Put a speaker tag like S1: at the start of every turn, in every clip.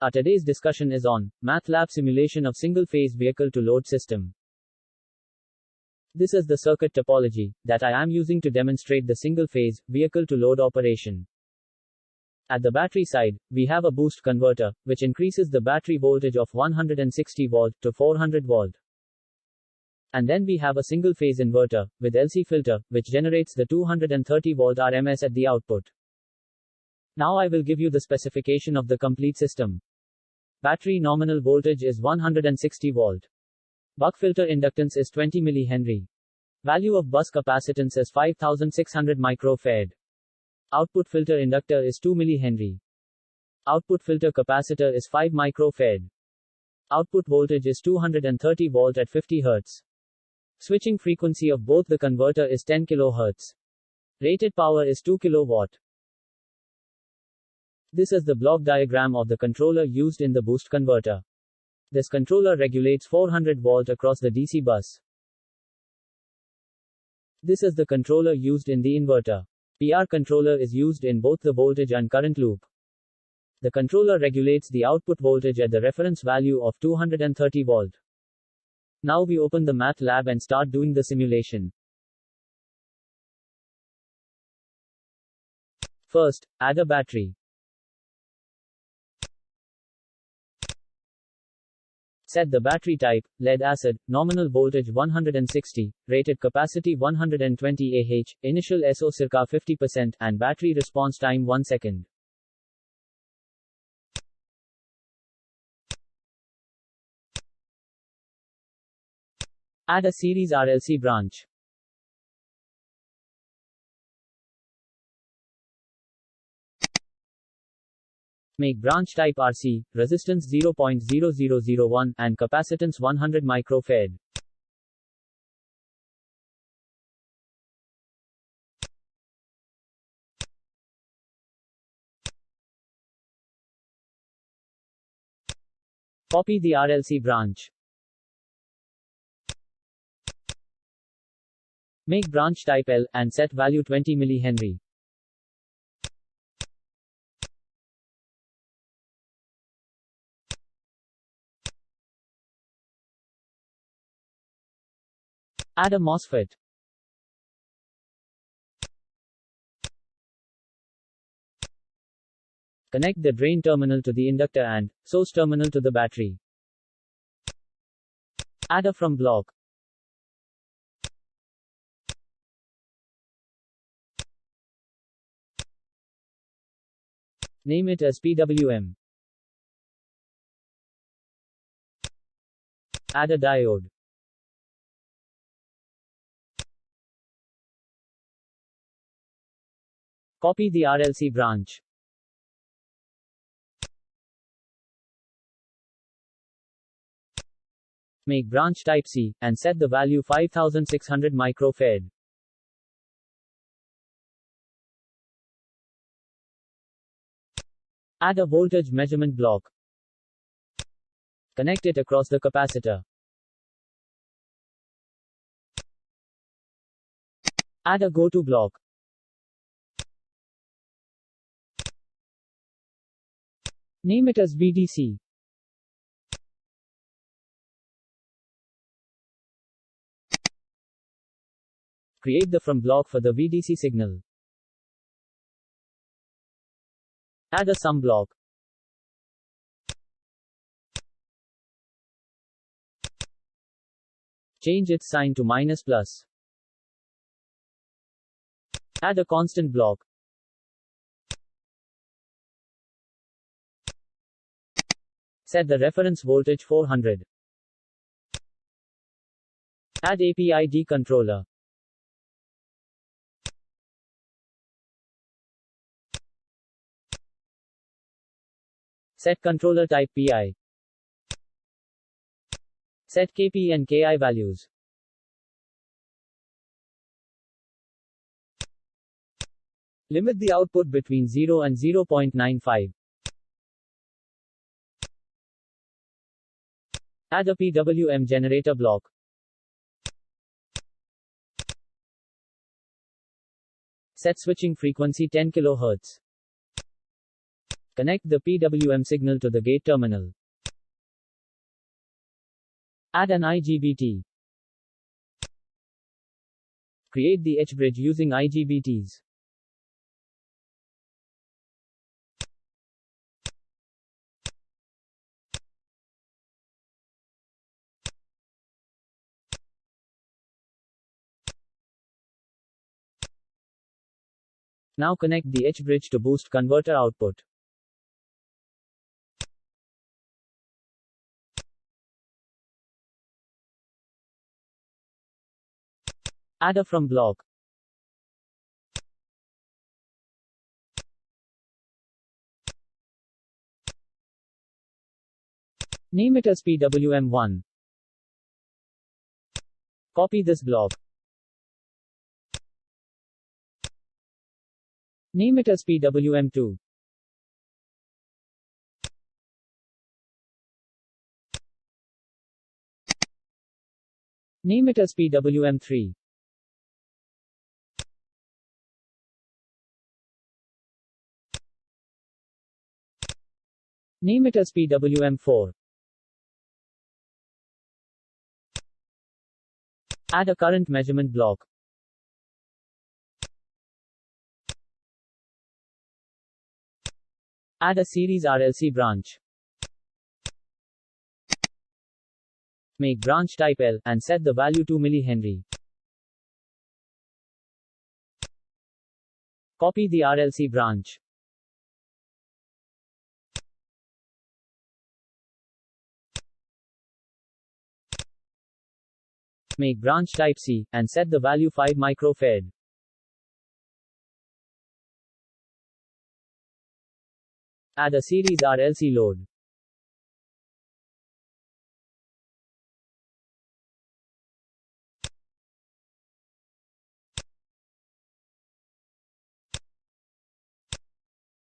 S1: Our today's discussion is on MATLAB simulation of single-phase vehicle-to-load system. This is the circuit topology that I am using to demonstrate the single-phase vehicle-to-load operation. At the battery side, we have a boost converter, which increases the battery voltage of 160 volt to 400 volt. And then we have a single-phase inverter with LC filter, which generates the 230 volt RMS at the output. Now I will give you the specification of the complete system. Battery nominal voltage is 160 volt. Buck filter inductance is 20 mH. Value of bus capacitance is 5600 microfarad. Output filter inductor is 2 mH. Output filter capacitor is 5 microfarad. Output voltage is 230 volt at 50 Hz. Switching frequency of both the converter is 10 kHz. Rated power is 2 kW. This is the block diagram of the controller used in the boost converter. This controller regulates 400 volt across the DC bus. This is the controller used in the inverter. PR controller is used in both the voltage and current loop. The controller regulates the output voltage at the reference value of 230 volt. Now we open the MATLAB and start doing the simulation. First, add a battery. Set the battery type, lead acid, nominal voltage 160, rated capacity 120 Ah, initial SO circa 50%, and battery response time 1 second. Add a series RLC branch. Make branch type RC, resistance 0.0001, and capacitance 100 microfarad. Copy the RLC branch. Make branch type L, and set value 20 mH. Add a MOSFET. Connect the drain terminal to the inductor and source terminal to the battery. Add a from block. Name it as PWM. Add a diode. Copy the RLC branch. Make branch type C, and set the value 5600 microfarad. Add a voltage measurement block. Connect it across the capacitor. Add a go-to block. Name it as VDC. Create the from block for the VDC signal. Add a sum block. Change its sign to -+. Add a constant block. Set the reference voltage 400. Add API controller. Set controller type PI. Set KP and KI values. Limit the output between 0 and 0.95. Add a PWM generator block. Set switching frequency 10 kHz. Connect the PWM signal to the gate terminal. Add an IGBT. Create the H-bridge using IGBTs. Now connect the H-bridge to boost converter output. Add a from block. Name it as PWM1. Copy this block. Name it as PWM2. Name it as PWM3. Name it as PWM4. Add a current measurement block. Add a series RLC branch. Make branch type L, and set the value to mH. Copy the RLC branch. Make branch type C, and set the value 5 microfarad. Add a series RLC load.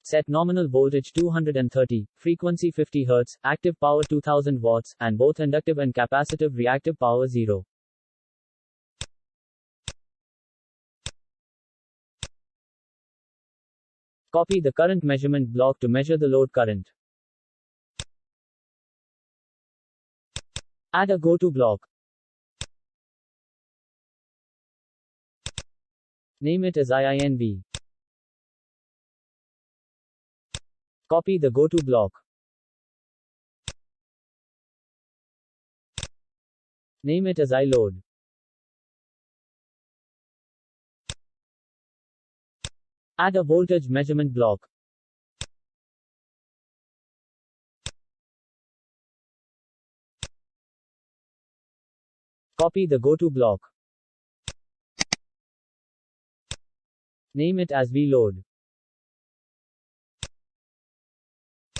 S1: Set nominal voltage 230, frequency 50 Hz, active power 2000 watts, and both inductive and capacitive reactive power 0. Copy the current measurement block to measure the load current. Add a go-to block. Name it as IINB. Copy the go-to block. Name it as iLoad. Add a voltage measurement block. Copy the go-to block. Name it as VLoad.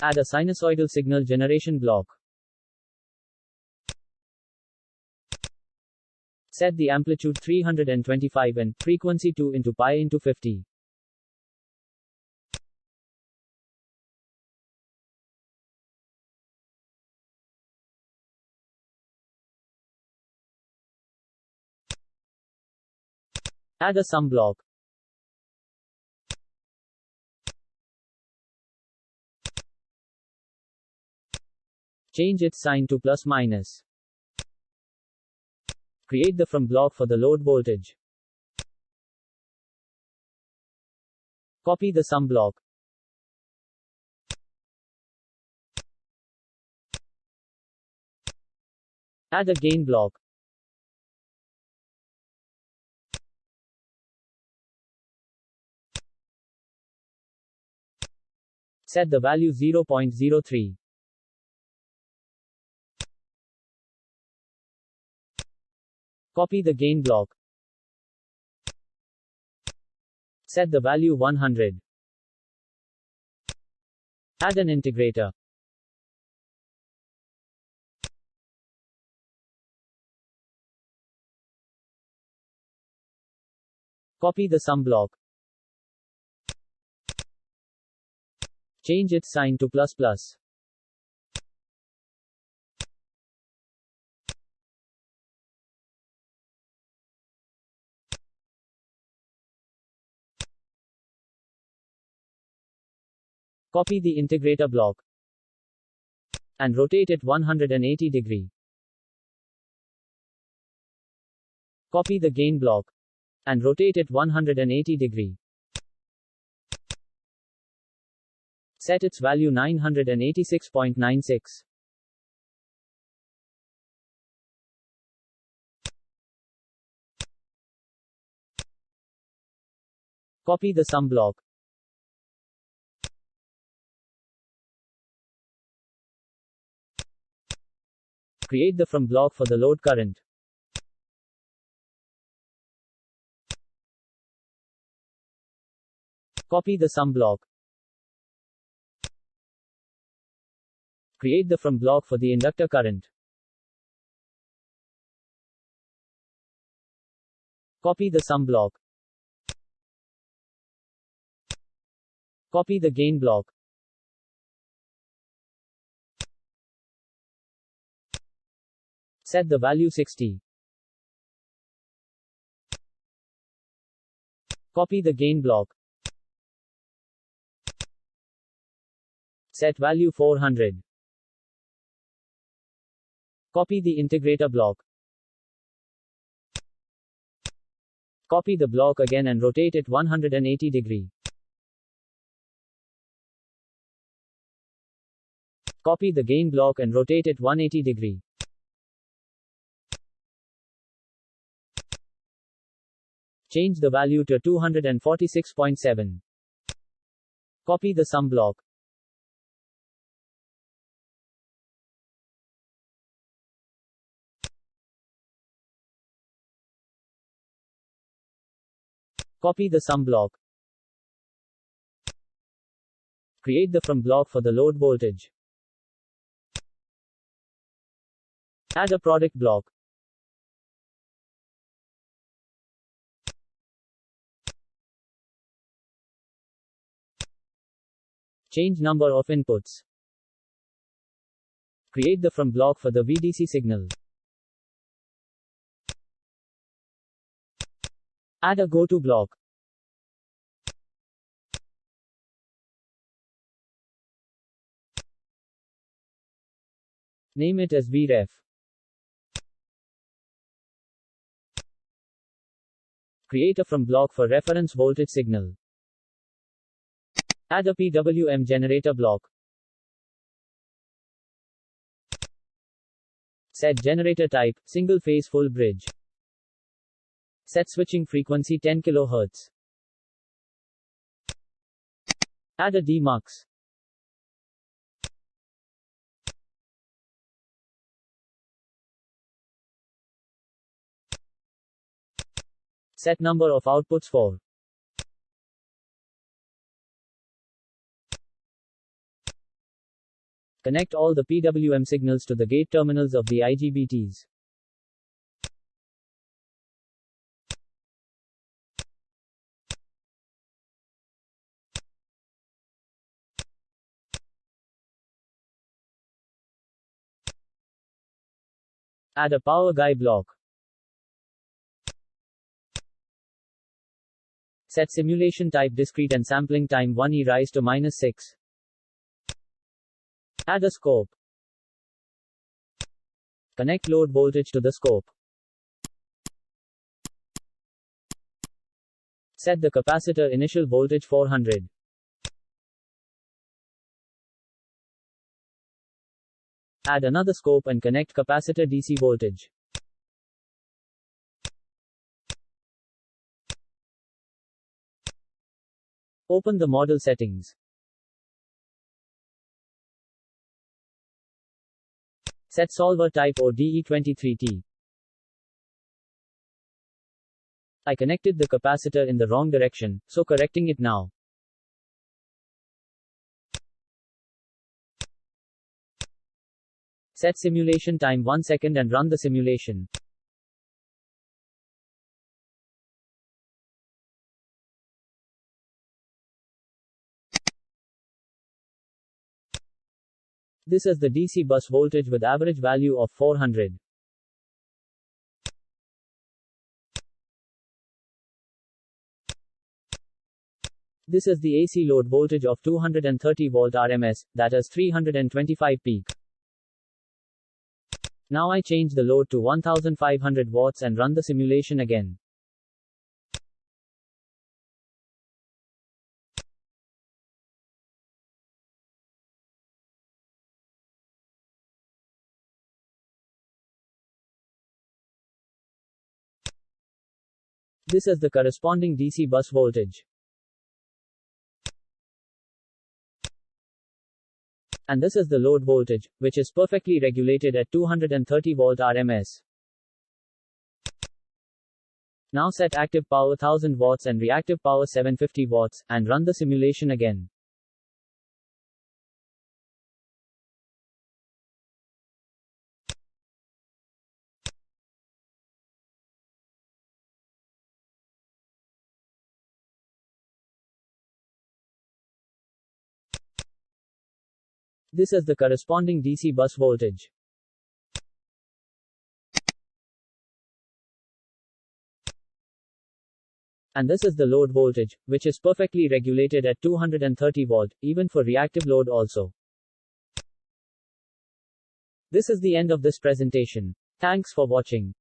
S1: Add a sinusoidal signal generation block. Set the amplitude 325 and frequency 2 into pi into 50. Add a sum block. Change its sign to plus minus. Create the from block for the load voltage. Copy the sum block. Add a gain block. Set the value 0.03. Copy the gain block. Set the value 100. Add an integrator. Copy the sum block. Change its sign to plus plus. Copy the integrator block and rotate it 180 degree. Copy the gain block and rotate it 180 degree. Set its value 986.96. Copy the sum block. Create the from block for the load current. Copy the sum block. Create the from block for the inductor current. Copy the sum block. Copy the gain block. Set the value 60. Copy the gain block. Set value 400. Copy the integrator block. Copy the block again and rotate it 180 degree. Copy the gain block and rotate it 180 degree. Change the value to 246.7. Copy the sum block. Copy the sum block. Create the from block for the load voltage. Add a product block. Change number of inputs. Create the from block for the VDC signal. Add a go-to block. Name it as VREF. Create a from block for reference voltage signal. Add a PWM generator block. Set generator type, single phase full bridge. Set switching frequency 10 kHz. Add a demux. Set number of outputs for. Connect all the PWM signals to the gate terminals of the IGBTs. Add a power guide block. Set simulation type discrete and sampling time 1e raised to -6. Add a scope. Connect load voltage to the scope. Set the capacitor initial voltage 400. Add another scope and connect capacitor DC voltage. Open the model settings. Set solver type ODE23T. I connected the capacitor in the wrong direction, so correcting it now. Set simulation time 1 second and run the simulation. This is the DC bus voltage with average value of 400. This is the AC load voltage of 230 volt RMS, that is 325 peak. Now I change the load to 1500 watts and run the simulation again. This is the corresponding DC bus voltage. And this is the load voltage, which is perfectly regulated at 230 volt RMS. Now set active power 1000 watts and reactive power 750 watts, and run the simulation again. This is the corresponding DC bus voltage. And this is the load voltage, which is perfectly regulated at 230 volt, even for reactive load also. This is the end of this presentation. Thanks for watching.